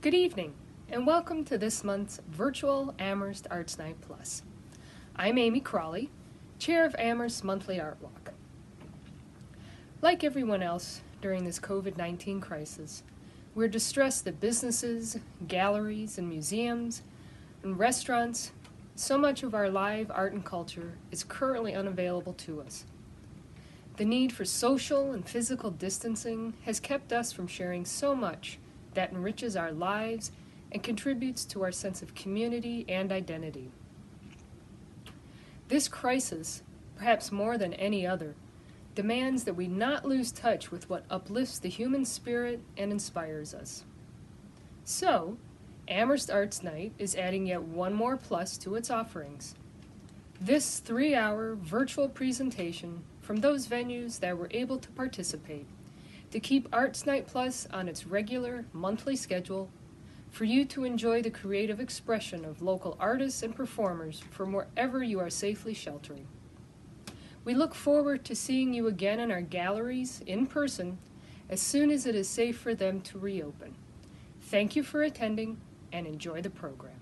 Good evening, and welcome to this month's virtual Amherst Arts Night Plus. I'm Amy Crawley, chair of Amherst's monthly art walk. Like everyone else during this COVID-19 crisis, we're distressed that businesses, galleries, and museums, and restaurants, so much of our live art and culture is currently unavailable to us. The need for social and physical distancing has kept us from sharing so much that enriches our lives and contributes to our sense of community and identity. This crisis, perhaps more than any other, demands that we not lose touch with what uplifts the human spirit and inspires us. So, Amherst Arts Night is adding yet one more plus to its offerings. This 3-hour virtual presentation from those venues that were able to participate to keep Arts Night Plus on its regular monthly schedule for you to enjoy the creative expression of local artists and performers from wherever you are safely sheltering. We look forward to seeing you again in our galleries in person as soon as it is safe for them to reopen. Thank you for attending and enjoy the program.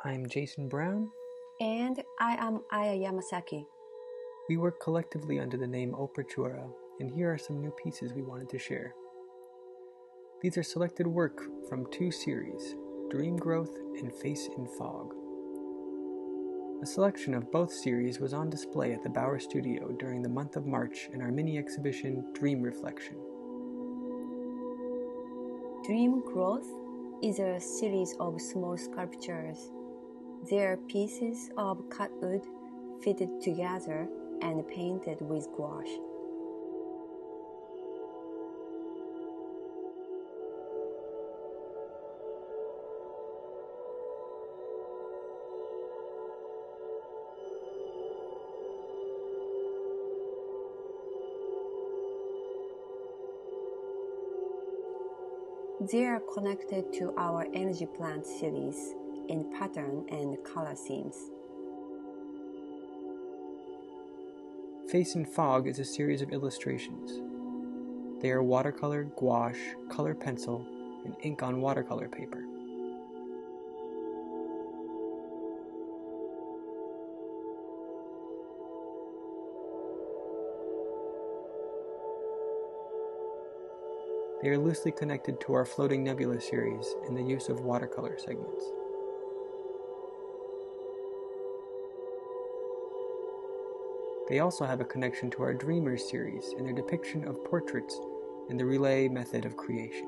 I'm Jason Brown. And I am Aya Yamasaki. We work collectively under the name Operatura, and here are some new pieces we wanted to share. These are selected work from 2 series, Dream Growth and Face in Fog. A selection of both series was on display at the Bauer Studio during the month of March in our mini exhibition Dream Reflection. Dream Growth is a series of small sculptures. They are pieces of cut wood fitted together and painted with gouache. They are connected to our Energy Plant series in pattern and color themes. Face in Fog is a series of illustrations. They are watercolor, gouache, color pencil, and ink on watercolor paper. They are loosely connected to our Floating Nebula series in the use of watercolor segments. They also have a connection to our Dreamers series in their depiction of portraits in the relay method of creation.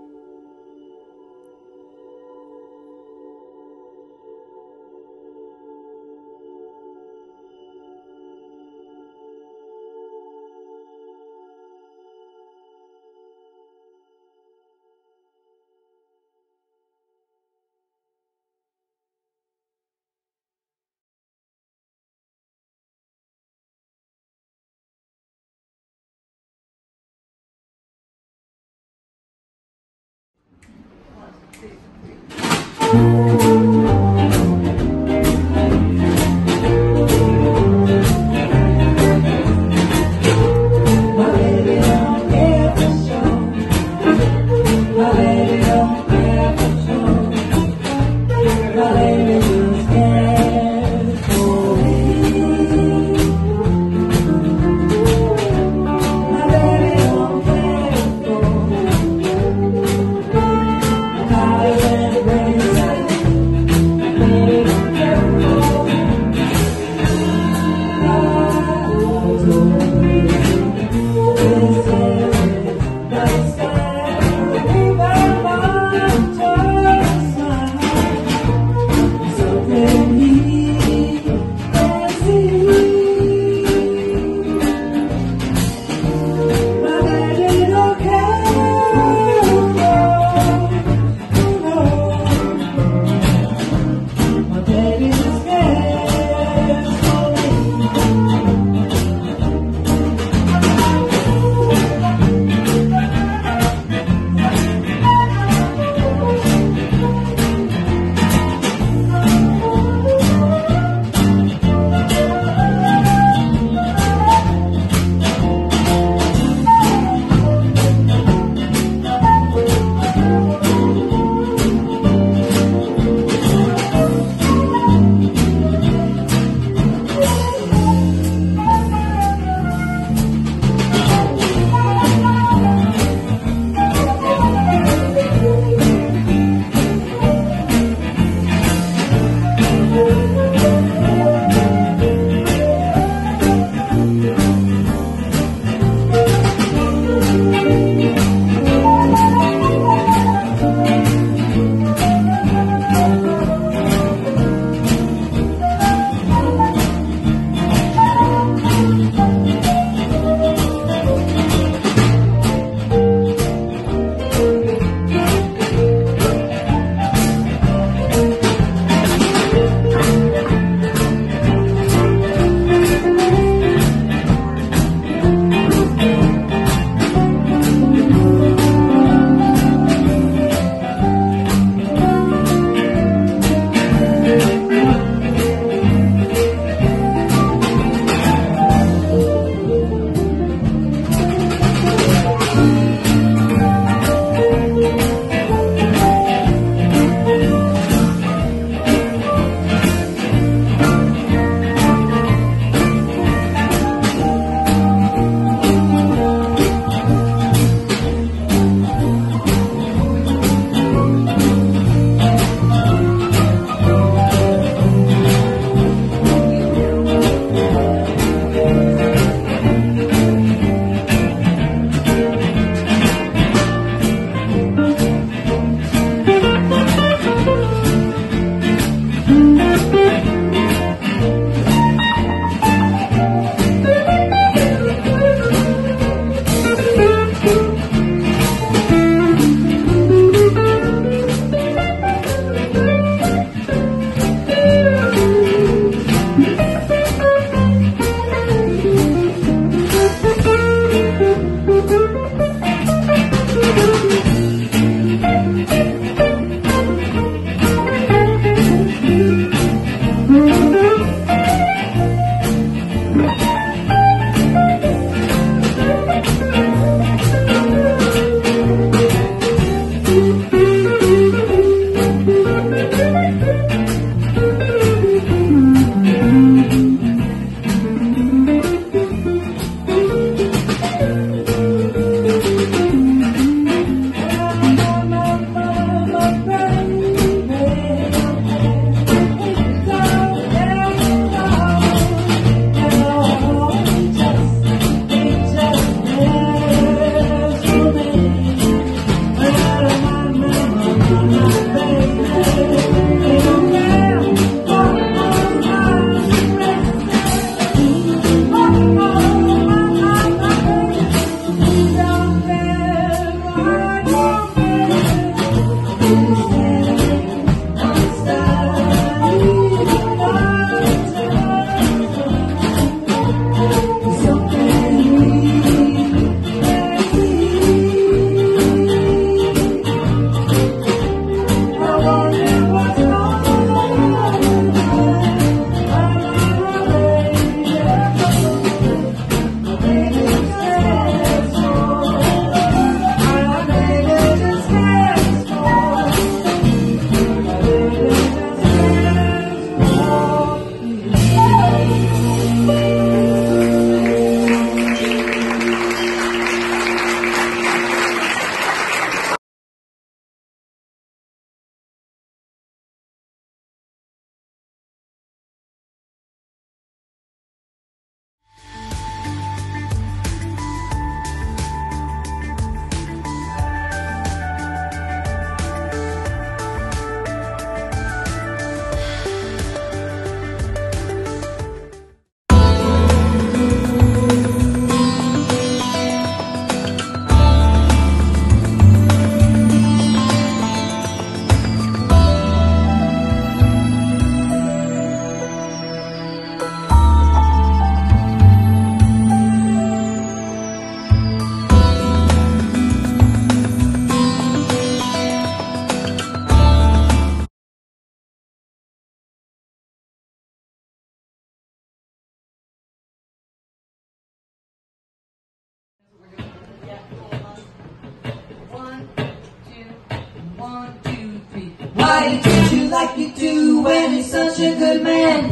like you do when he's such a good man.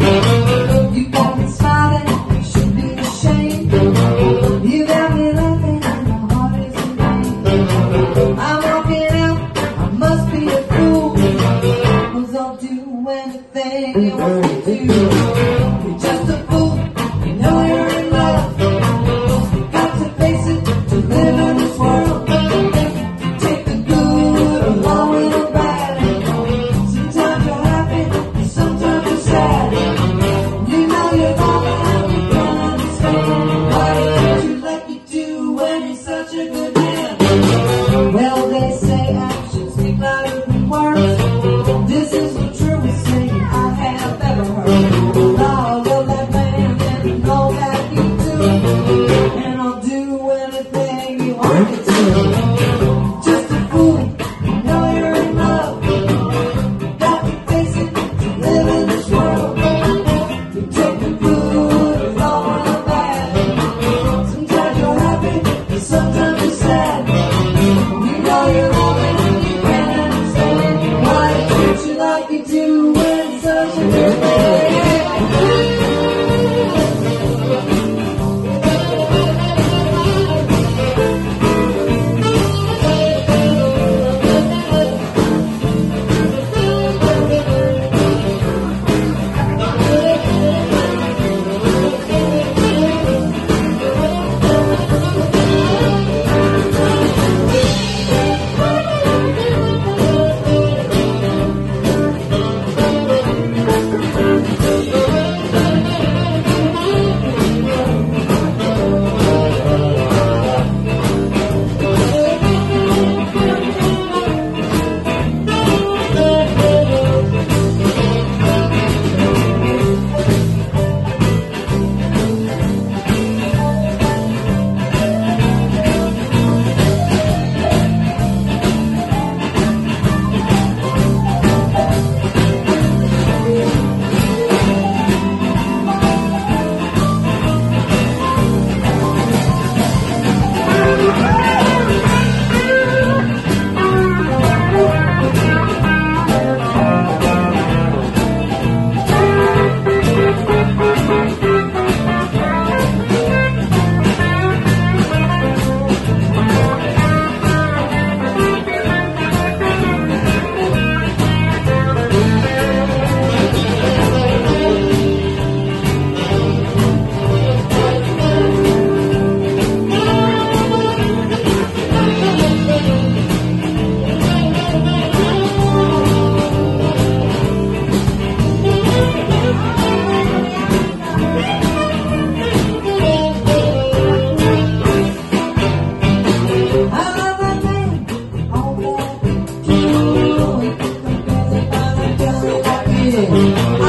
You got me smiling, you should be ashamed. You got me laughing and my heart is in pain. I'm walking out, I must be a fool, 'cause I'll do anything you want me to. You're just a fool, you know you're in love. You got to face it to live in this world. Take the good along with the bad. Sometimes you're happy, sometimes you're sad. You know you're loving and you can't understand why he treats you like you do when he's such a good man. Well, they say actions speak louder than words. This is the truest thing I have ever heard. I'll love that man and all that you do, and I'll do anything you want me to. Just a fool, you know you're in love. You got to face it to live in this world. You take the good along with the bad. Sometimes you're happy, sometimes you're sad. You know you're loving and you can't understand why he treats you like you do when he's such a good man.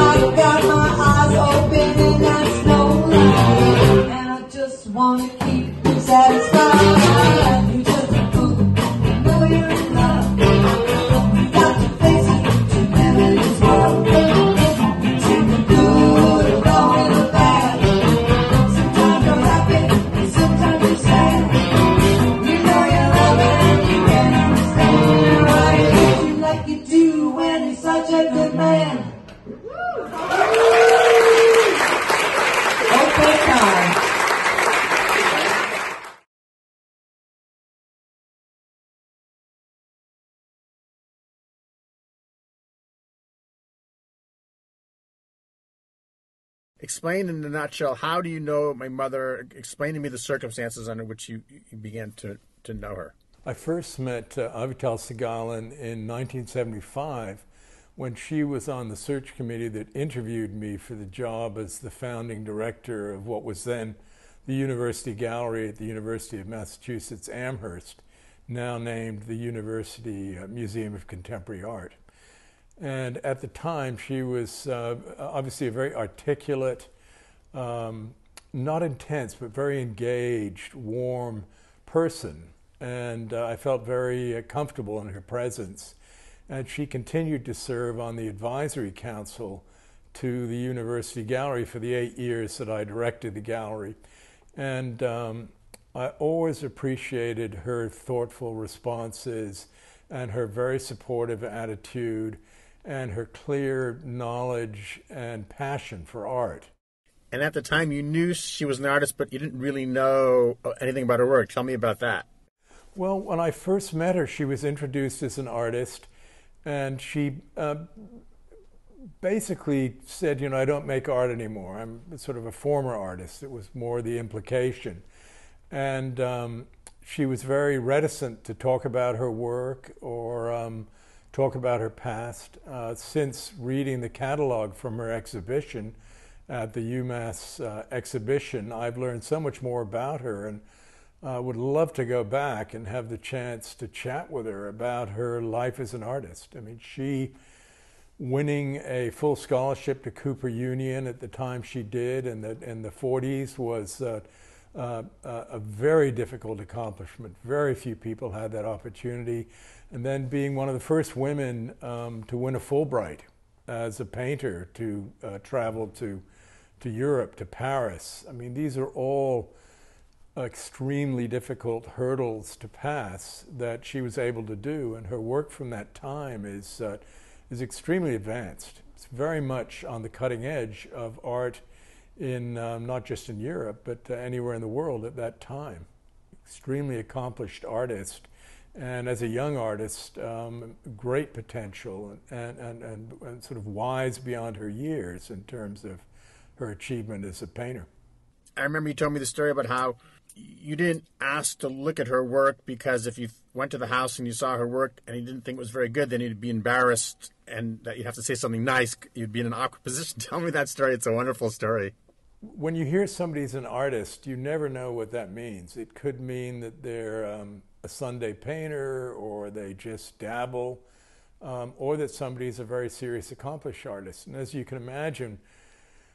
I've got my eyes open and that's no lie, and I just wanna keep you satisfied. You just a fool, you know you're in love. You got to face it to live in this world. You take the good along with the bad. Sometimes you're happy, sometimes you're sad. You know you're loving and you can't understand why he treats you like you do when he's such a good man. Okay, time. Explain in a nutshell, how do you know my mother? Explain to me the circumstances under which you began to know her. I first met Avital Sigalin in 1975 when she was on the search committee that interviewed me for the job as the founding director of what was then the University Gallery at the University of Massachusetts Amherst, now named the University Museum of Contemporary Art. And at the time, she was obviously a very articulate, not intense, but very engaged, warm person. And I felt very comfortable in her presence. And she continued to serve on the advisory council to the University Gallery for the 8 years that I directed the gallery. And I always appreciated her thoughtful responses and her very supportive attitude and her clear knowledge and passion for art. And at the time, you knew she was an artist, but you didn't really know anything about her work. Tell me about that. Well, when I first met her, she was introduced as an artist, and she basically said, I don't make art anymore. I'm sort of a former artist. It was more the implication. And she was very reticent to talk about her work or talk about her past. Since reading the catalog from her exhibition at the UMass exhibition, I've learned so much more about her, and would love to go back and have the chance to chat with her about her life as an artist. I mean, she winning a full scholarship to Cooper Union at the time she did in the 40s was a very difficult accomplishment. Very few people had that opportunity. And then being one of the first women to win a Fulbright as a painter, to travel to Europe, to Paris. I mean, these are all extremely difficult hurdles to pass that she was able to do, and her work from that time is extremely advanced. It's very much on the cutting edge of art in not just in Europe, but anywhere in the world at that time. Extremely accomplished artist, and as a young artist, great potential and sort of wise beyond her years in terms of her achievement as a painter. I remember you told me the story about how you didn't ask to look at her work because if you went to the house and you saw her work and you didn't think it was very good, then you'd be embarrassed and that you'd have to say something nice. You'd be in an awkward position. Tell me that story. It's a wonderful story. When you hear somebody's an artist, you never know what that means. It could mean that they're a Sunday painter, or they just dabble, or that somebody's a very serious, accomplished artist. And as you can imagine,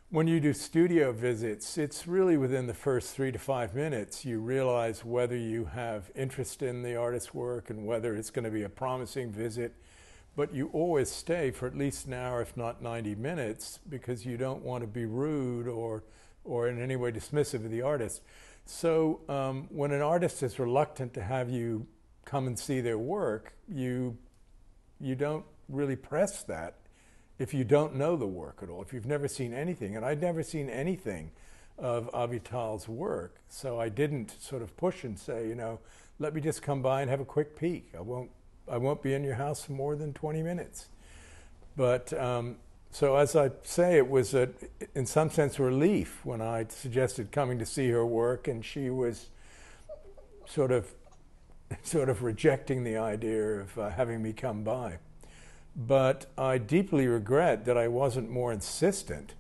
when you do studio visits, it's really within the first 3 to 5 minutes you realize whether you have interest in the artist's work and whether it's going to be a promising visit. But you always stay for at least an hour, if not 90 minutes, because you don't want to be rude or in any way dismissive of the artist. So when an artist is reluctant to have you come and see their work, you don't really press that if you don't know the work at all, if you've never seen anything. And I'd never seen anything of Avital's work, so I didn't sort of push and say, let me just come by and have a quick peek. I won't be in your house for more than 20 minutes. But so as I say, it was in some sense a relief when I suggested coming to see her work, and she was sort of rejecting the idea of having me come by. But I deeply regret that I wasn't more insistent,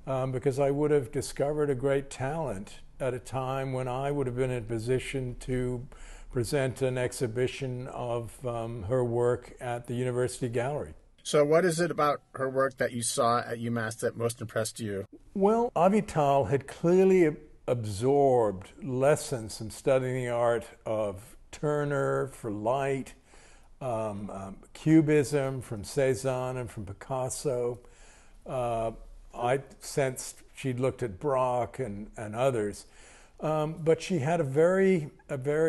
because I would have discovered a great talent at a time when I would have been in a position to present an exhibition of her work at the University Gallery. So what is it about her work that you saw at UMass that most impressed you? Well, Avital had clearly absorbed lessons from studying the art of Turner for light, Cubism from Cezanne and from Picasso. I sensed she'd looked at Braque and others, but she had a very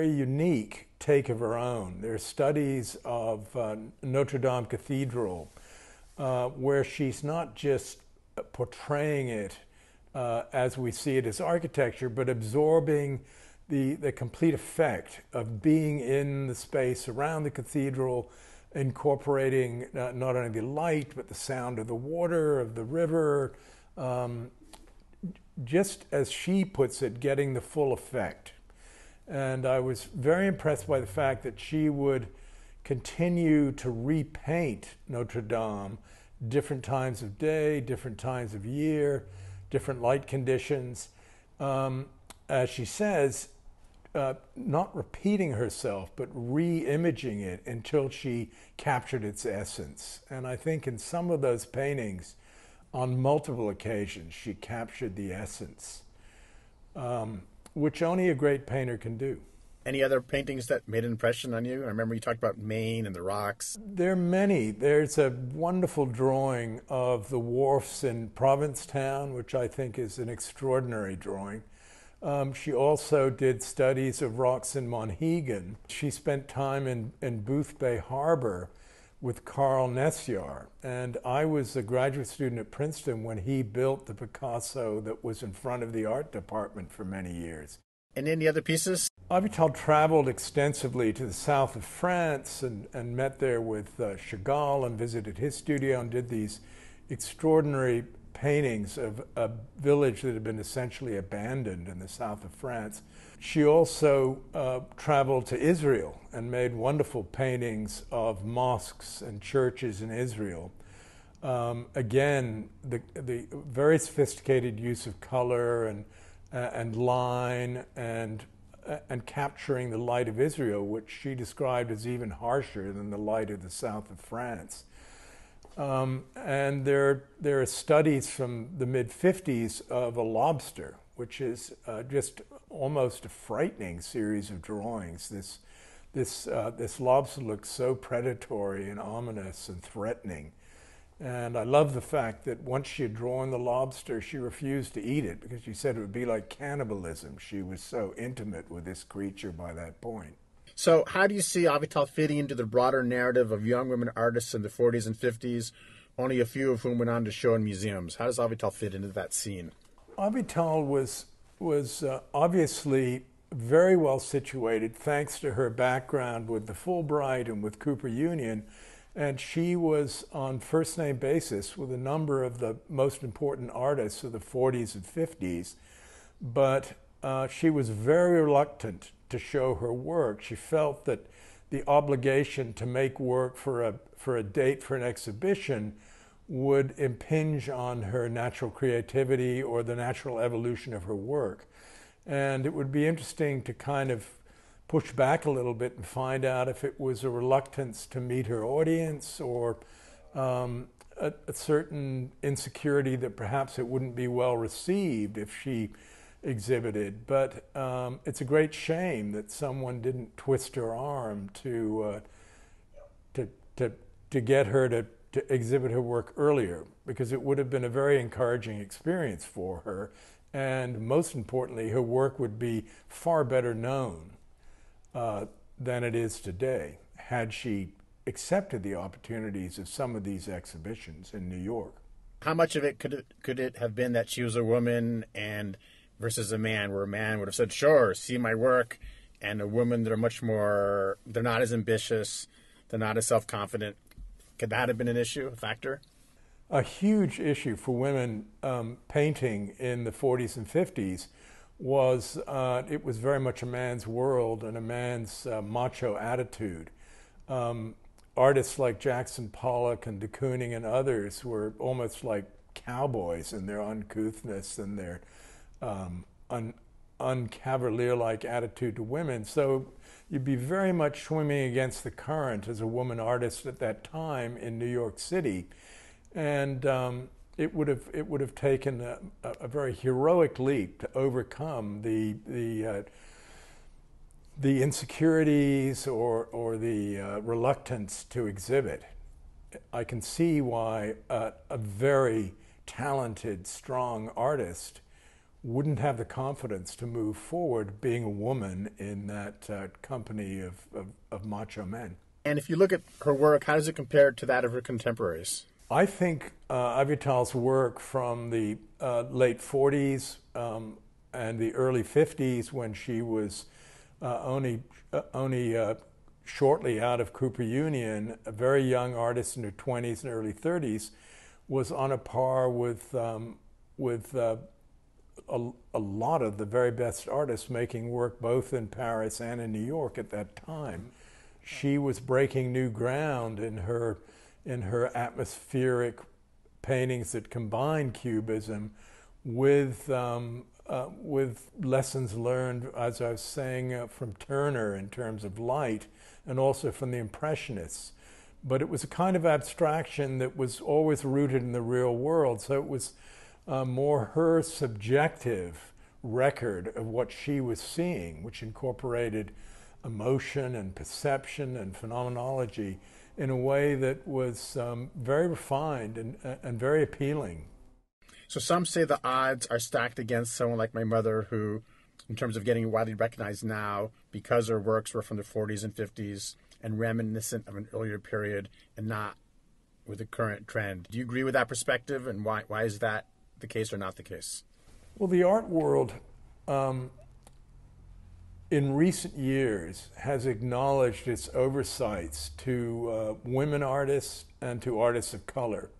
unique take of her own. There are studies of Notre Dame Cathedral where she's not just portraying it as we see it as architecture, but absorbing the complete effect of being in the space around the cathedral, incorporating not only the light, but the sound of the water, of the river, just as she puts it, getting the full effect. And I was very impressed by the fact that she would continue to repaint Notre Dame different times of day, different times of year, different light conditions. As she says, not repeating herself, but re-imaging it until she captured its essence. And I think in some of those paintings, on multiple occasions, she captured the essence, which only a great painter can do. Any other paintings that made an impression on you? I remember you talked about Maine and the rocks. There are many. There's a wonderful drawing of the wharfs in Provincetown, which I think is an extraordinary drawing. She also did studies of rocks in Monhegan. She spent time in Booth Bay Harbor, with Carl Nessiar. And I was a graduate student at Princeton when he built the Picasso that was in front of the art department for many years. And any other pieces? Avital traveled extensively to the south of France and met there with Chagall and visited his studio and did these extraordinary paintings of a village that had been essentially abandoned in the south of France. She also traveled to Israel and made wonderful paintings of mosques and churches in Israel. Again, the very sophisticated use of color and line and capturing the light of Israel, which she described as even harsher than the light of the south of France. And there are studies from the mid-50s of a lobster, which is just almost a frightening series of drawings. This lobster looks so predatory and ominous and threatening. And I love the fact that once she had drawn the lobster, she refused to eat it because she said it would be like cannibalism. She was so intimate with this creature by that point. So how do you see Avital fitting into the broader narrative of young women artists in the 40s and 50s, only a few of whom went on to show in museums? How does Avital fit into that scene? Avital was obviously very well situated thanks to her background with the Fulbright and with Cooper Union, and she was on first-name basis with a number of the most important artists of the 40s and 50s, but she was very reluctant to show her work. She felt that the obligation to make work for a date for an exhibition would impinge on her natural creativity or the natural evolution of her work. And it would be interesting to kind of push back a little bit and find out if it was a reluctance to meet her audience or a certain insecurity that perhaps it wouldn't be well received if she exhibited. But it's a great shame that someone didn't twist her arm to get her to exhibit her work earlier, because it would have been a very encouraging experience for her, and most importantly, her work would be far better known than it is today had she accepted the opportunities of some of these exhibitions in New York. How much of it could it have been that she was a woman and versus a man, where a man would have said, sure, see my work, and a woman that are much more, they're not as ambitious, they're not as self-confident. Could that have been an issue, a factor? A huge issue for women painting in the 40s and 50s was it was very much a man's world and a man's macho attitude. Artists like Jackson Pollock and de Kooning and others were almost like cowboys in their uncouthness and their uncavalier-like attitude to women. So you'd be very much swimming against the current as a woman artist at that time in New York City. And it would have taken a very heroic leap to overcome the insecurities or the reluctance to exhibit. I can see why a very talented, strong artist wouldn't have the confidence to move forward being a woman in that company of macho men. And if you look at her work, how does it compare to that of her contemporaries? I think Avital's work from the late 40s and the early 50s, when she was only shortly out of Cooper Union, a very young artist in her 20s and early 30s, was on a par with a lot of the very best artists making work both in Paris and in New York at that time. She was breaking new ground in her atmospheric paintings that combine Cubism with lessons learned, as I was saying, from Turner in terms of light, and also from the Impressionists. But it was a kind of abstraction that was always rooted in the real world, so it was more her subjective record of what she was seeing, which incorporated emotion and perception and phenomenology in a way that was very refined and very appealing. So some say the odds are stacked against someone like my mother, who, in terms of getting widely recognized now, because her works were from the 40s and 50s, and reminiscent of an earlier period and not with the current trend. Do you agree with that perspective, and why is that the case or not the case? Well, the art world in recent years has acknowledged its oversights to women artists and to artists of color.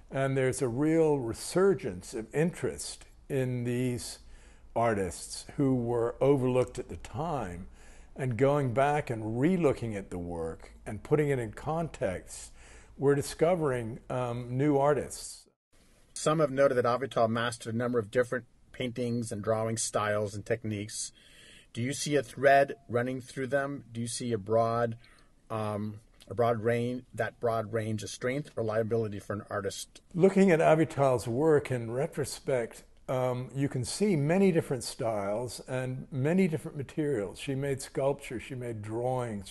And there's a real resurgence of interest in these artists who were overlooked at the time, and going back and re-looking at the work and putting it in context, we're discovering new artists. Some have noted that Avital mastered a number of different paintings and drawing styles and techniques. Do you see a thread running through them? Do you see a broad range of strength or liability for an artist? Looking at Avital's work in retrospect, you can see many different styles and many different materials. She made sculpture, she made drawings,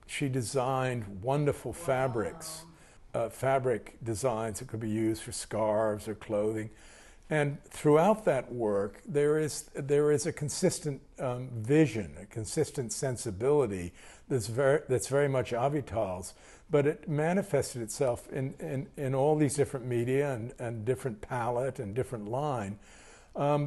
she designed wonderful fabrics, fabric designs that could be used for scarves or clothing. And throughout that work, there is a consistent vision, a consistent sensibility that's very much Avital's, but it manifested itself in all these different media and different palette and different line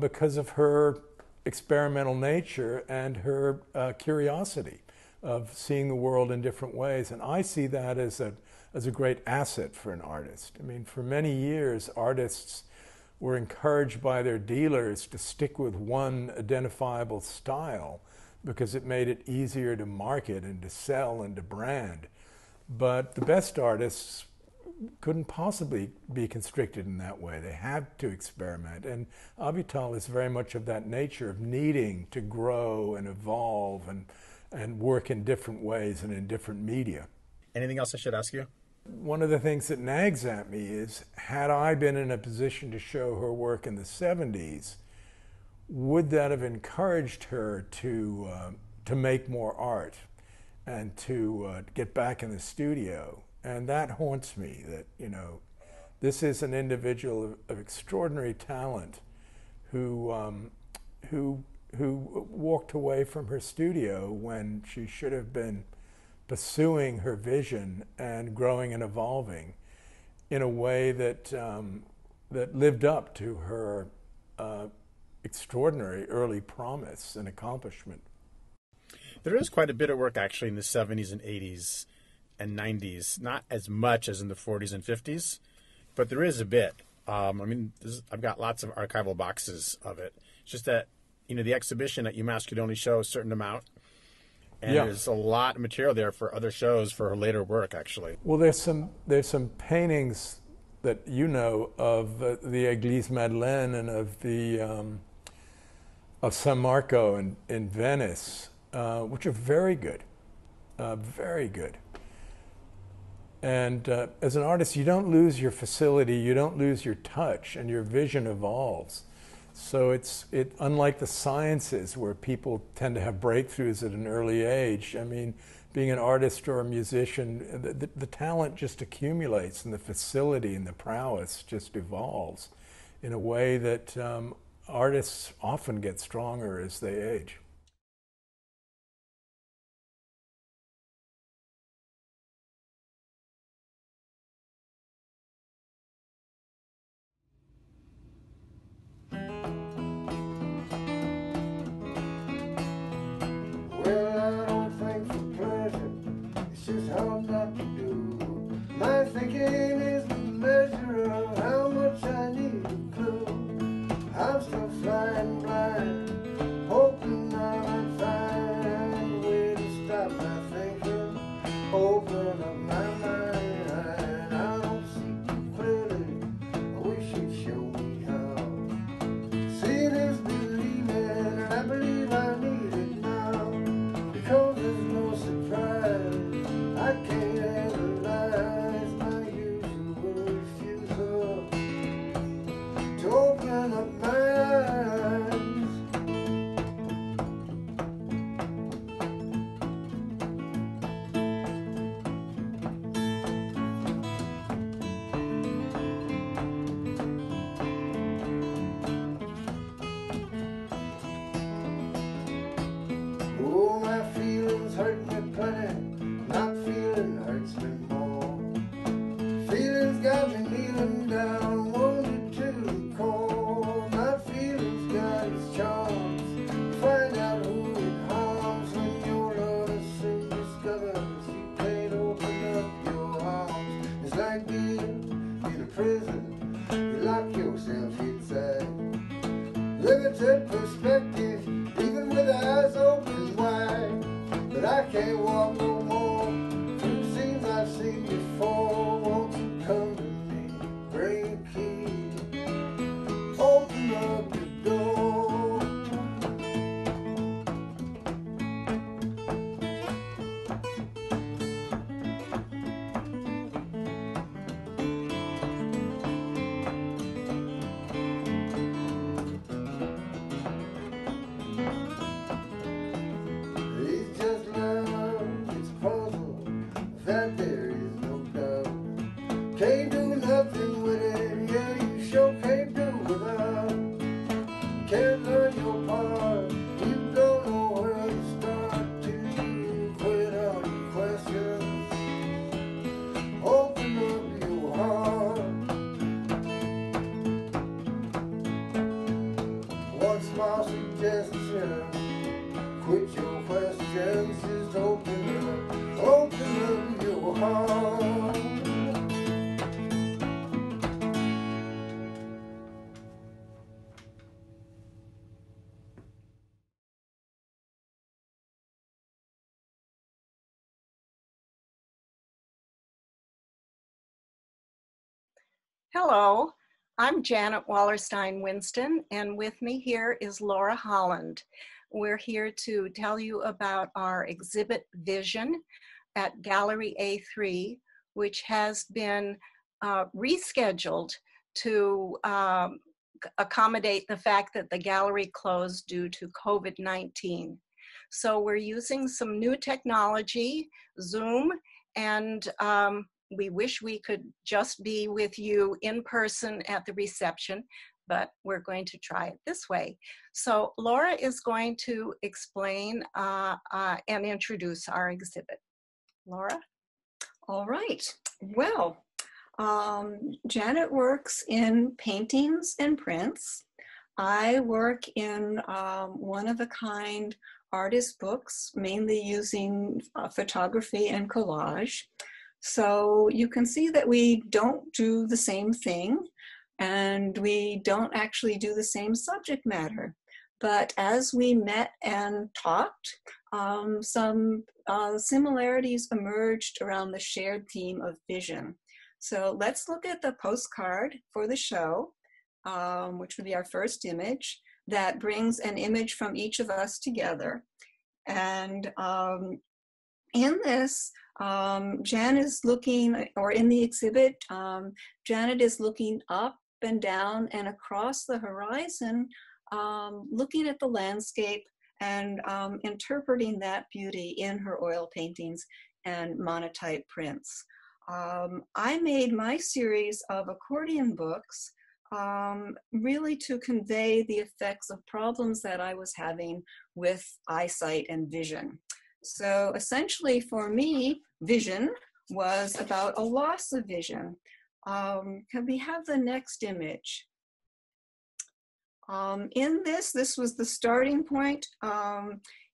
because of her experimental nature and her curiosity of seeing the world in different ways. And I see that as a great asset for an artist. I mean, for many years, artists were encouraged by their dealers to stick with one identifiable style because it made it easier to market and to sell and to brand. But the best artists couldn't possibly be constricted in that way. They had to experiment. And Avital is very much of that nature, of needing to grow and evolve and work in different ways and in different media. Anything else I should ask you? One of the things that nags at me is, had I been in a position to show her work in the 70s, would that have encouraged her to make more art and to get back in the studio? And that haunts me, that, you know, this is an individual of extraordinary talent who walked away from her studio when she should have been pursuing her vision and growing and evolving in a way that that lived up to her extraordinary early promise and accomplishment. There is quite a bit of work actually in the 70s and 80s and 90s, not as much as in the 40s and 50s, but there is a bit. I've got lots of archival boxes of it. It's just that, you know, the exhibition at UMass could only show a certain amount. And there's a lot of material there for other shows for her later work, actually. Well, there's some paintings that you know of the Église Madeleine and of the of San Marco in Venice, which are very good, very good. And as an artist, you don't lose your facility, you don't lose your touch, and your vision evolves. So it's unlike the sciences where people tend to have breakthroughs at an early age. I mean, being an artist or a musician, the talent just accumulates, and the facility and the prowess just evolves in a way that artists often get stronger as they age. I can't analyze my usual refusal. Can't do nothing with it, yeah, you sure can't do without. Can't learn your part, you don't know where to start till you quit all your questions. Open up your heart. One small suggestion, quit your questions, just open up your heart. Hello, I'm Janet Wallerstein-Winston, and with me here is Laura Holland. We're here to tell you about our exhibit Vision at Gallery A3, which has been rescheduled to accommodate the fact that the gallery closed due to COVID-19. So we're using some new technology, Zoom, and we wish we could just be with you in person at the reception, but we're going to try it this way. So Laura is going to explain and introduce our exhibit. Laura? All right. Well, Janet works in paintings and prints. I work in one-of-a-kind artist books, mainly using photography and collage. So you can see that we don't do the same thing, and we don't actually do the same subject matter. But as we met and talked, some similarities emerged around the shared theme of vision. So let's look at the postcard for the show, which would be our first image, that brings an image from each of us together. And in this, Jan is looking, or in the exhibit, Janet is looking up and down and across the horizon, looking at the landscape and interpreting that beauty in her oil paintings and monotype prints. I made my series of accordion books really to convey the effects of problems that I was having with eyesight and vision. So essentially for me, vision was about a loss of vision. Can we have the next image? In this was the starting point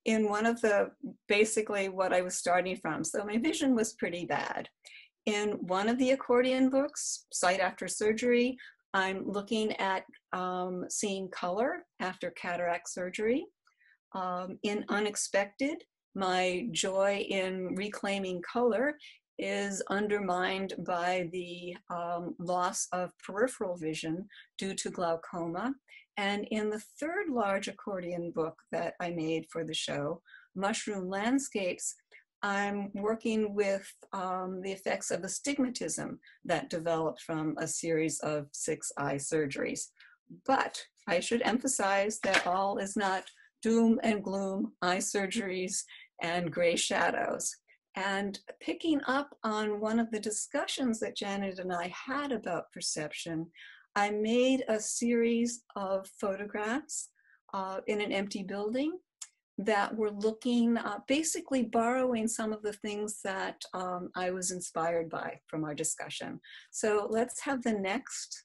in one of the, basically what I was starting from. So my vision was pretty bad. In one of the accordion books, Sight After Surgery, I'm looking at seeing color after cataract surgery. In Unexpected, my joy in reclaiming color is undermined by the loss of peripheral vision due to glaucoma. And in the third large accordion book that I made for the show, Mushroom Landscapes, I'm working with the effects of astigmatism that developed from a series of 6 eye surgeries. But I should emphasize that all is not doom and gloom, eye surgeries, and gray shadows. And picking up on one of the discussions that Janet and I had about perception, I made a series of photographs in an empty building that were looking, basically borrowing some of the things that I was inspired by from our discussion. So let's have the next.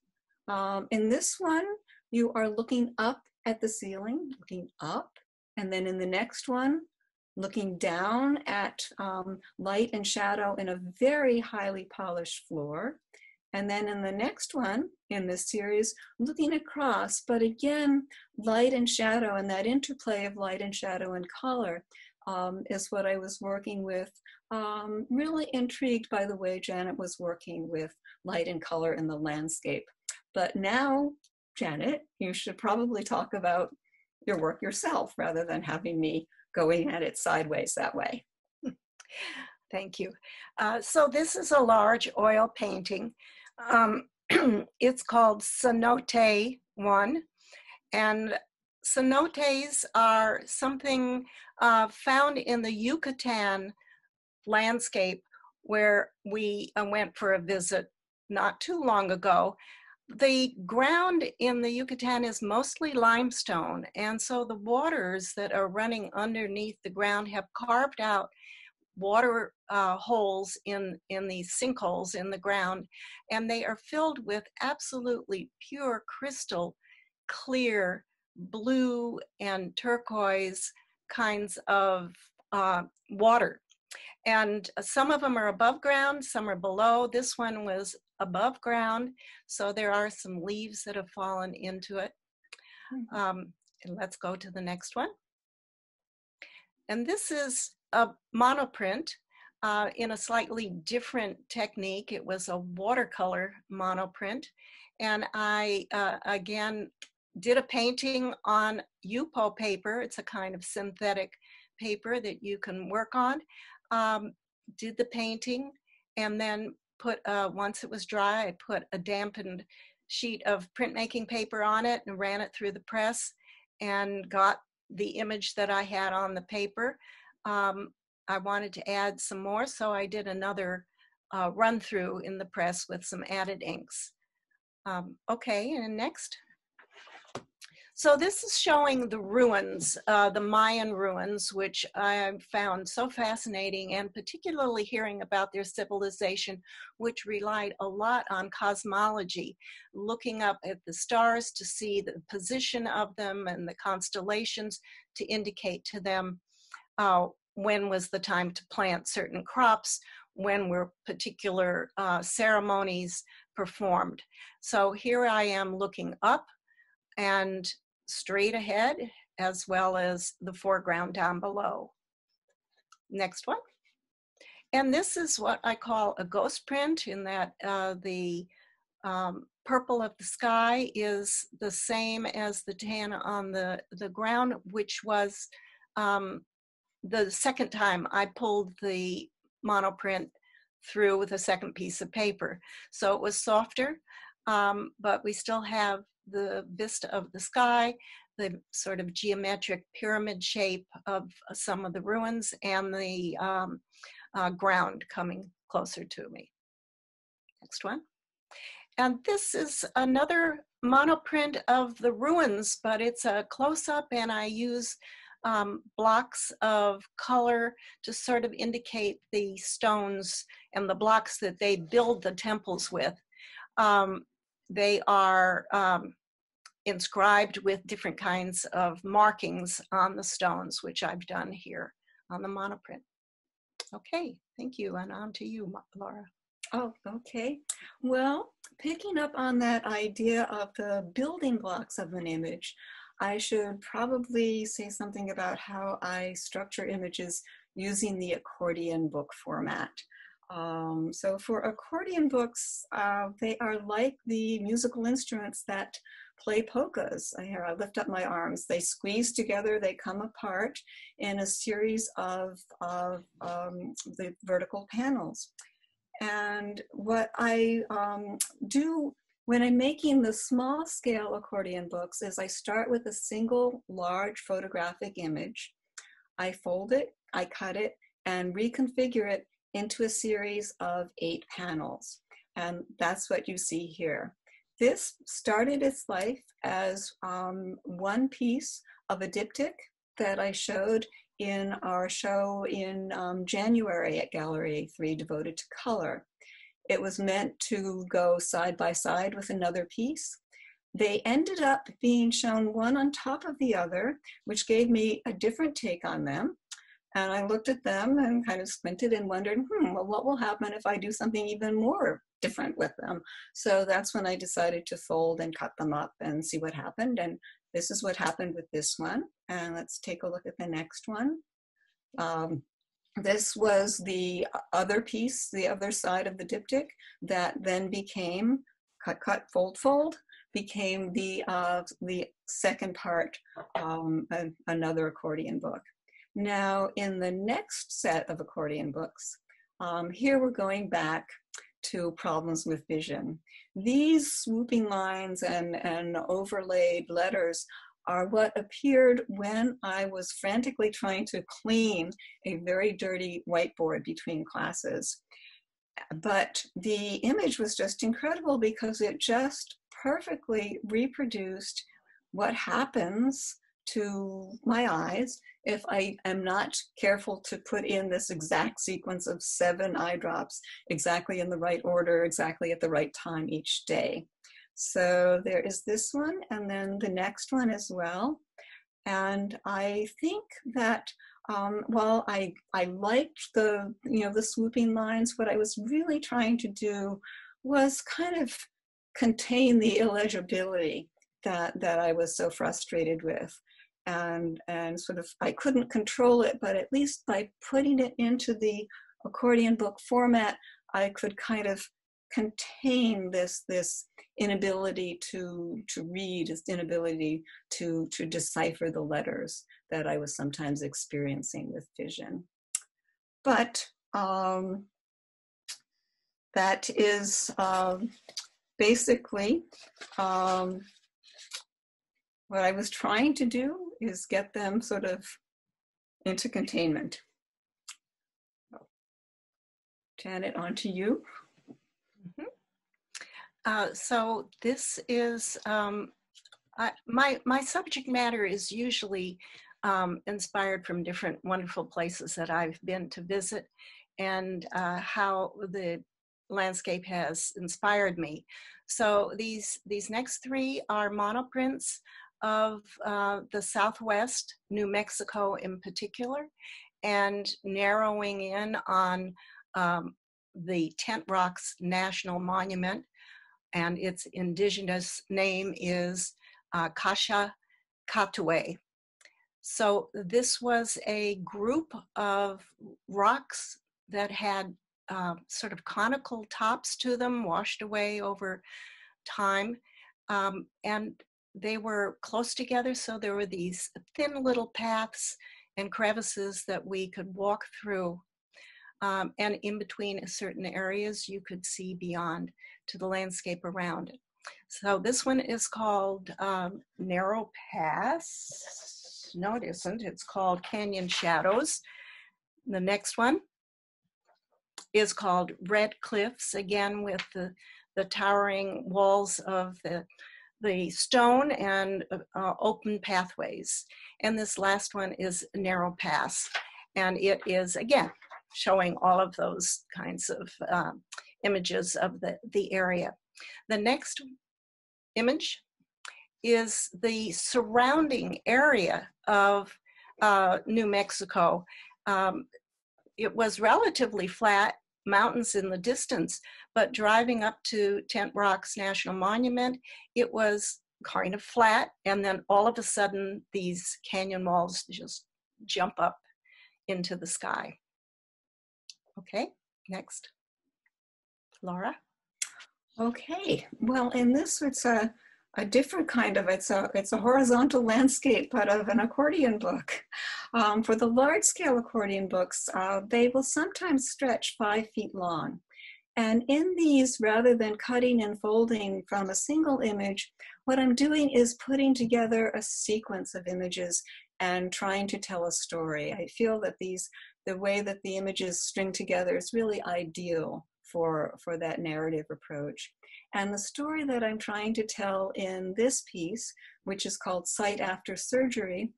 In this one, you are looking up at the ceiling, looking up, and then in the next one, looking down at light and shadow in a very highly polished floor. And then in the next one in this series, looking across, but again, light and shadow and that interplay of light and shadow and color is what I was working with. Really intrigued by the way Janet was working with light and color in the landscape. But now, Janet, you should probably talk about your work yourself rather than having me going at it sideways that way. Thank you. So this is a large oil painting. It's called cenote 1, and cenotes are something found in the Yucatan landscape where we went for a visit not too long ago. The ground in the Yucatan is mostly limestone, and so the waters that are running underneath the ground have carved out water holes in these sinkholes in the ground, and they are filled with absolutely pure crystal clear blue and turquoise kinds of water. And some of them are above ground, some are below. This one was above ground, so there are some leaves that have fallen into it. And let's go to the next one. And this is a monoprint in a slightly different technique. It was a watercolor monoprint. And I, again, did a painting on UPO paper. It's a kind of synthetic paper that you can work on. Did the painting, and then put, once it was dry, I put a dampened sheet of printmaking paper on it and ran it through the press and got the image that I had on the paper. I wanted to add some more, so I did another run through in the press with some added inks. Okay, and next. So this is showing the ruins, the Mayan ruins, which I found so fascinating, and particularly hearing about their civilization, which relied a lot on cosmology, looking up at the stars to see the position of them and the constellations to indicate to them when was the time to plant certain crops, when were particular ceremonies performed. So here I am looking up and straight ahead, as well as the foreground down below. Next one. And this is what I call a ghost print, in that the purple of the sky is the same as the tan on the ground, which was the second time I pulled the monoprint through with a second piece of paper. So it was softer, but we still have the vista of the sky, the sort of geometric pyramid shape of some of the ruins, and the ground coming closer to me. Next one. And this is another monoprint of the ruins, but it's a close-up, and I use blocks of color to sort of indicate the stones and the blocks that they build the temples with. They are inscribed with different kinds of markings on the stones, which I've done here on the monoprint. Okay, thank you, and on to you, Laura. Oh, okay. Well, picking up on that idea of the building blocks of an image, I should probably say something about how I structure images using the accordion book format. So for accordion books, they are like the musical instruments that play polkas. I lift up my arms. They squeeze together, they come apart in a series of the vertical panels. And what I do when I'm making the small scale accordion books is I start with a single large photographic image. I fold it, I cut it, and reconfigure it into a series of 8 panels. And that's what you see here. This started its life as one piece of a diptych that I showed in our show in January at Gallery A3 devoted to color. It was meant to go side by side with another piece. They ended up being shown one on top of the other, which gave me a different take on them. And I looked at them and kind of squinted and wondered, well, what will happen if I do something even more different with them? So that's when I decided to fold and cut them up and see what happened. And this is what happened with this one. And let's take a look at the next one. This was the other piece, the other side of the diptych that then became cut, cut, fold, fold, became the second part, another accordion book. Now, in the next set of accordion books, here we're going back to problems with vision. These swooping lines and overlaid letters are what appeared when I was frantically trying to clean a very dirty whiteboard between classes. but the image was just incredible because it just perfectly reproduced what happens to my eyes if I am not careful to put in this exact sequence of 7 eye drops exactly in the right order, exactly at the right time each day. So there is this one, and then the next one as well. And I think that while I liked the, the swooping lines, what I was really trying to do was kind of contain the illegibility that I was so frustrated with. And sort of, I couldn't control it, but at least by putting it into the accordion book format, I could kind of contain this inability to read, this inability to decipher the letters that I was sometimes experiencing with vision. But that is basically what I was trying to do, is get them sort of into containment. Janet, on to you. So this is, my subject matter is usually inspired from different wonderful places that I've been to visit, and how the landscape has inspired me. So these next 3 are monoprints of the Southwest, New Mexico in particular, and narrowing in on the Tent Rocks National Monument, and its indigenous name is Kasha Katwe. So this was a group of rocks that had sort of conical tops to them, washed away over time, and they were close together, so there were these thin little paths and crevices that we could walk through. And in between certain areas, you could see beyond to the landscape around it. So this one is called Narrow Pass. No, it isn't. It's called Canyon Shadows. The next one is called Red Cliffs, again with the towering walls of the stone and open pathways. And this last one is Narrow Pass. And it is, again, showing all of those kinds of images of the area. The next image is the surrounding area of New Mexico. It was relatively flat, mountains in the distance, but driving up to Tent Rocks National Monument, it was kind of flat, and then all of a sudden these canyon walls just jump up into the sky. Okay, next. Laura? Okay, well, in this, it's a different kind of, it's a horizontal landscape, but of an accordion book. For the large scale accordion books, they will sometimes stretch 5 feet long. And in these, rather than cutting and folding from a single image, what I'm doing is putting together a sequence of images and trying to tell a story. I feel that the way that the images string together is really ideal for that narrative approach. And the story that I'm trying to tell in this piece, which is called Sight After Surgery,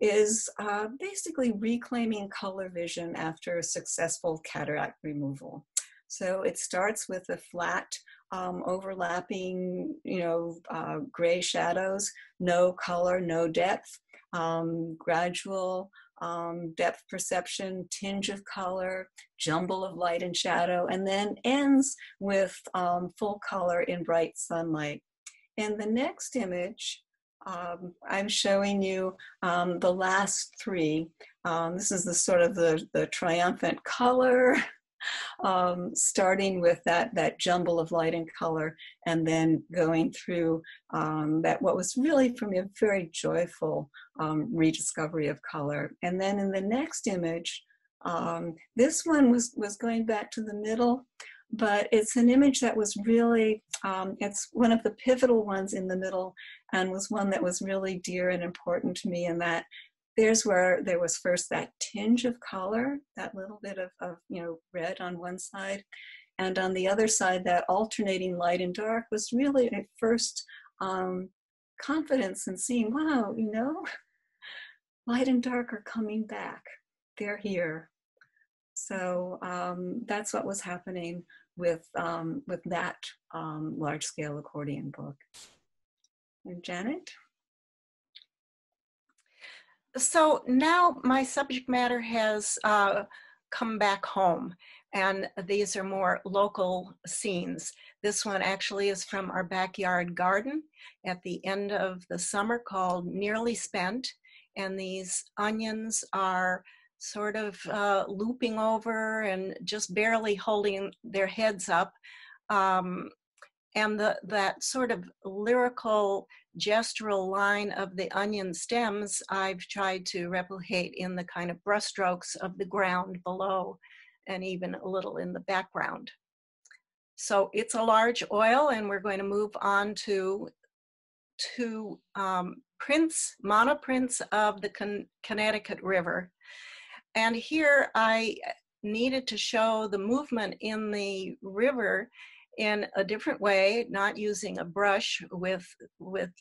is basically reclaiming color vision after a successful cataract removal. So it starts with the flat, overlapping, gray shadows, no color, no depth, gradual depth perception, tinge of color, jumble of light and shadow, and then ends with full color in bright sunlight. In the next image, I'm showing you the last 3. This is the sort of the triumphant color, starting with that jumble of light and color, and then going through that what was really for me a very joyful rediscovery of color. And then in the next image, this one was going back to the middle, but it's an image that was really, it's one of the pivotal ones in the middle, and was one that was really dear and important to me, in that there's where there was first that tinge of color, that little bit of red on one side. And on the other side, that alternating light and dark was really at first confidence in seeing, wow, you know, light and dark are coming back. They're here. So that's what was happening with that large-scale accordion book. And Janet? So now my subject matter has come back home, and these are more local scenes. This one actually is from our backyard garden at the end of the summer, called Nearly Spent, and these onions are sort of looping over and just barely holding their heads up. And that sort of lyrical gestural line of the onion stems, I've tried to replicate in the kind of brushstrokes of the ground below and even a little in the background. So it's a large oil, and we're going to move on to prints, monoprints of the Connecticut River. And here I needed to show the movement in the river in a different way, not using a brush with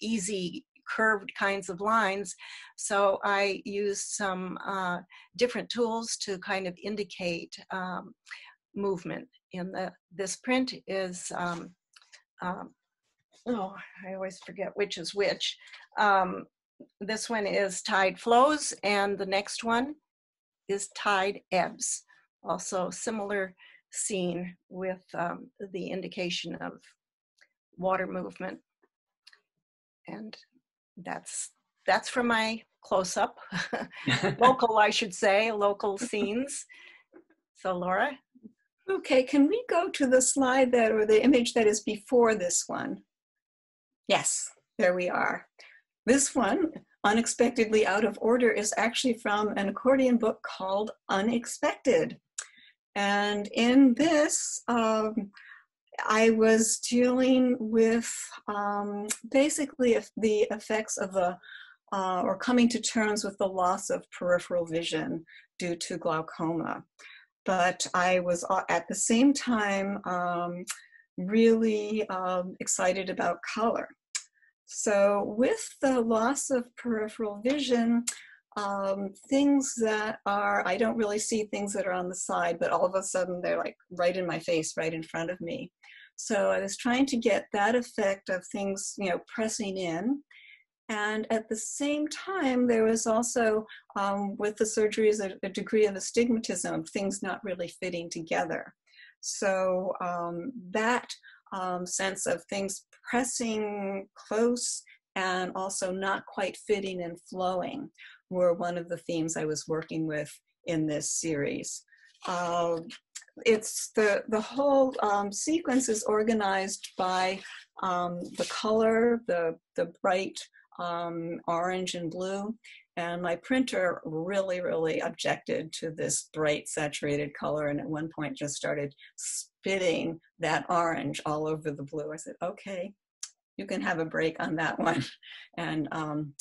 easy curved kinds of lines. So I used some different tools to kind of indicate movement. This print is, oh, I always forget which is which. This one is tide flows, and the next one is tide ebbs. Also similar scene with the indication of water movement. And that's from my close-up, local, I should say, local scenes. So Laura? Okay, can we go to the slide that, or the image that is before this one? Yes, there we are. This one, unexpectedly out of order, is actually from an accordion book called Unexpected. And in this, I was dealing with basically the effects of or coming to terms with the loss of peripheral vision due to glaucoma. But I was at the same time really excited about color. So with the loss of peripheral vision, things that are, I don't really see things that are on the side, but all of a sudden they're like right in my face, right in front of me. So I was trying to get that effect of things, you know, pressing in. And at the same time, there was also, with the surgeries, a degree of astigmatism, of things not really fitting together. So that sense of things pressing close and also not quite fitting and flowing were one of the themes I was working with in this series. It's the whole sequence is organized by the color, the bright orange and blue, and my printer really objected to this bright saturated color, and at one point just started spitting that orange all over the blue. I said, okay, you can have a break on that one. And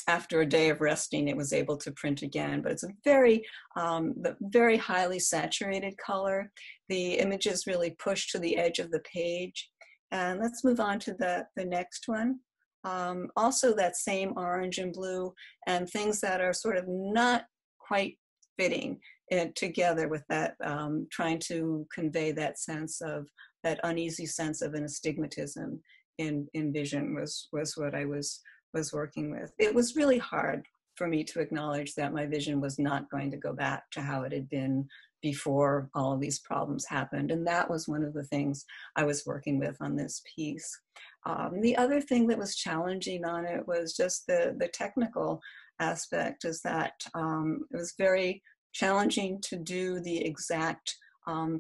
after a day of resting, it was able to print again. But it's a very highly saturated color. The images really push to the edge of the page. And let's move on to the next one. Also that same orange and blue, and things that are sort of not quite fitting together with that, trying to convey that sense of, that uneasy sense of an astigmatism in vision was what I was working with. It was really hard for me to acknowledge that my vision was not going to go back to how it had been before all of these problems happened. And that was one of the things I was working with on this piece. The other thing that was challenging on it was just the technical aspect, is that it was very challenging to do the exact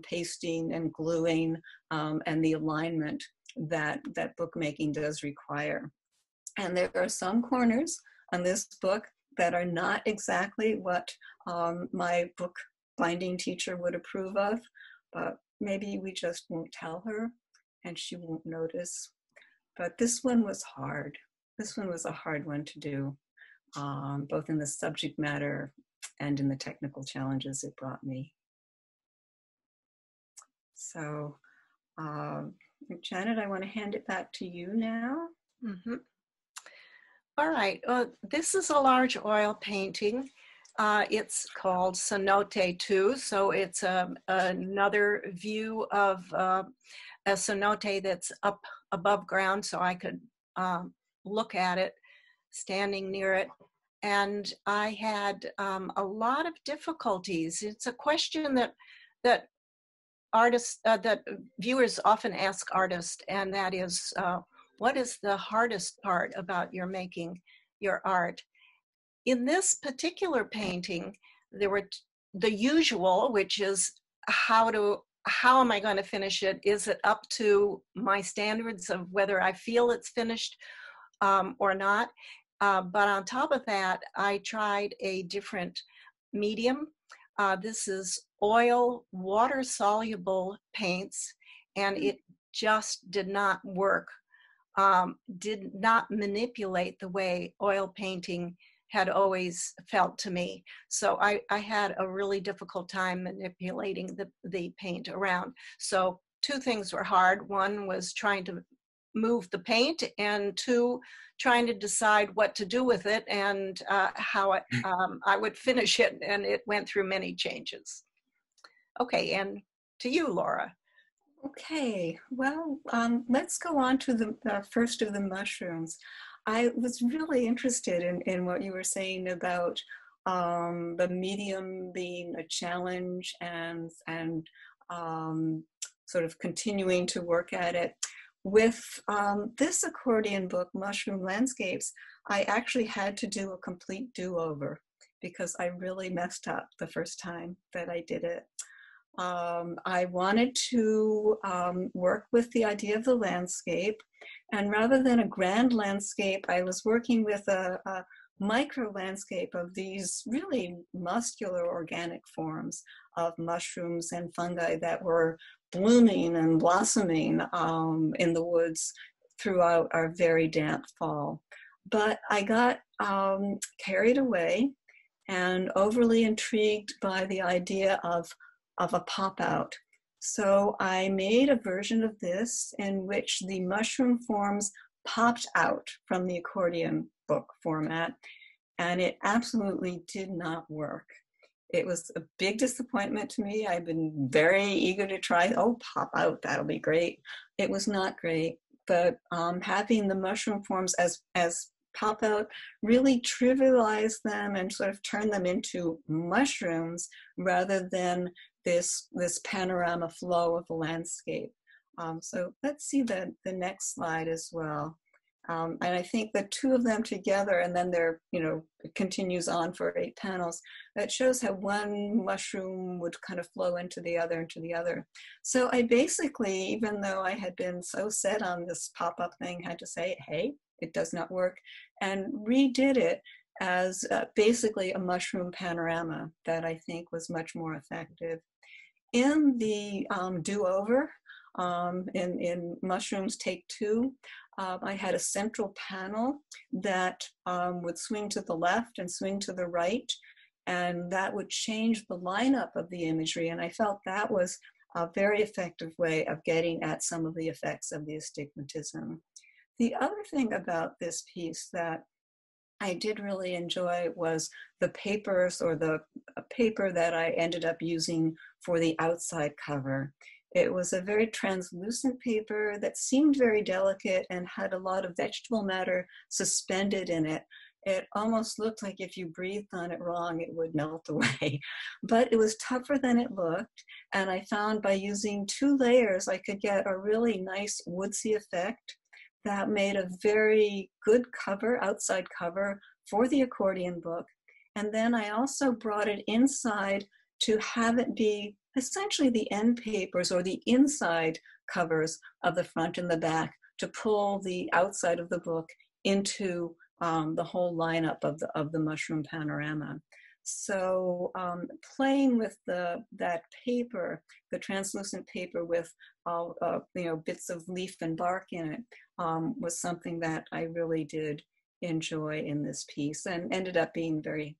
pasting and gluing and the alignment that bookmaking does require. And there are some corners on this book that are not exactly what my book binding teacher would approve of, but maybe we just won't tell her and she won't notice. But this one was hard. This one was a hard one to do, both in the subject matter and in the technical challenges it brought me. So Janet, I want to hand it back to you now. Mhm. All right, this is a large oil painting. It's called Cenote 2, so it's another view of a cenote that's up above ground, so I could look at it standing near it. And I had a lot of difficulties. It's a question that artists, that viewers often ask artists, and that is, what is the hardest part about your making your art? In this particular painting, there were the usual, which is how am I going to finish it? Is it up to my standards of whether I feel it's finished or not? But on top of that, I tried a different medium. This is oil, water-soluble paints, and it just did not work, did not manipulate the way oil painting had always felt to me. So I had a really difficult time manipulating the paint around. So two things were hard. One was trying to move the paint, and two, trying to decide what to do with it and how I would finish it. And it went through many changes. Okay, and to you, Laura. Okay, well, let's go on to the first of the mushrooms. I was really interested in what you were saying about the medium being a challenge and sort of continuing to work at it. With this accordion book, Mushroom Landscapes, I actually had to do a complete do-over because I really messed up the first time that I did it. I wanted to work with the idea of the landscape, and rather than a grand landscape, I was working with a micro landscape of these really muscular organic forms of mushrooms and fungi that were blooming and blossoming in the woods throughout our very damp fall. But I got carried away and overly intrigued by the idea of a pop-out. So I made a version of this in which the mushroom forms popped out from the accordion book format, and it absolutely did not work. It was a big disappointment to me. I've been very eager to try, oh, pop out, that'll be great. It was not great, but having the mushroom forms as pop out really trivialize them and sort of turn them into mushrooms rather than this panorama flow of the landscape. So let's see the next slide as well. And I think the two of them together, and then they're, it continues on for 8 panels, that shows how one mushroom would kind of flow into the other. So I basically, even though I had been so set on this pop-up thing, had to say, hey, it does not work, and redid it as basically a mushroom panorama that I think was much more effective. In the do-over, in Mushrooms Take 2, I had a central panel that would swing to the left and swing to the right, and that would change the lineup of the imagery, and I felt that was a very effective way of getting at some of the effects of the astigmatism. The other thing about this piece that I did really enjoy was the papers, or the paper that I ended up using for the outside cover. It was a very translucent paper that seemed very delicate and had a lot of vegetable matter suspended in it. It almost looked like if you breathed on it wrong, it would melt away. But it was tougher than it looked. And I found by using 2 layers, I could get a really nice woodsy effect that made a very good cover, outside cover for the accordion book. And then I also brought it inside to have it be essentially the end papers or the inside covers of the front and the back to pull the outside of the book into the whole lineup of the mushroom panorama. So playing with that paper, the translucent paper with all bits of leaf and bark in it, was something that I really did enjoy in this piece, and ended up being very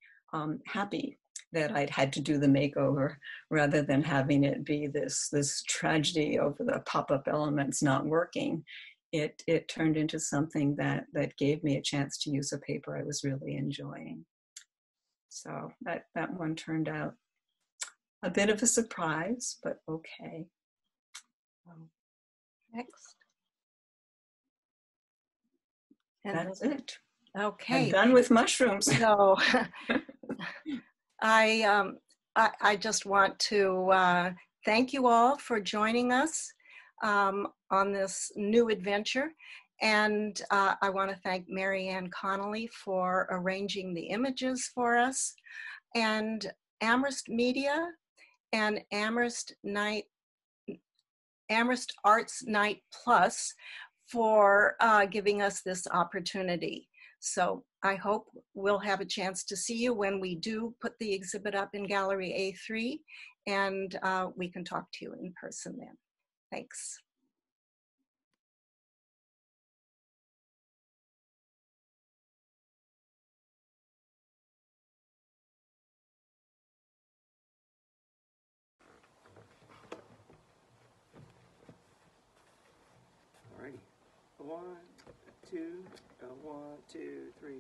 happy that I'd had to do the makeover rather than having it be this tragedy over the pop-up elements not working. It turned into something that gave me a chance to use a paper I was really enjoying. So that one turned out a bit of a surprise, but okay. Next. That's it. Okay. I'm done with mushrooms. So I just want to thank you all for joining us on this new adventure. And I want to thank Mary Ann Connolly for arranging the images for us, and Amherst Media and Amherst Arts Night Plus for giving us this opportunity. So I hope we'll have a chance to see you when we do put the exhibit up in Gallery A3, and we can talk to you in person then. Thanks. Alrighty. 1, 2, 1, 2, 3.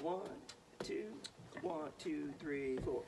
1, 2, 1, 2, 3, 4.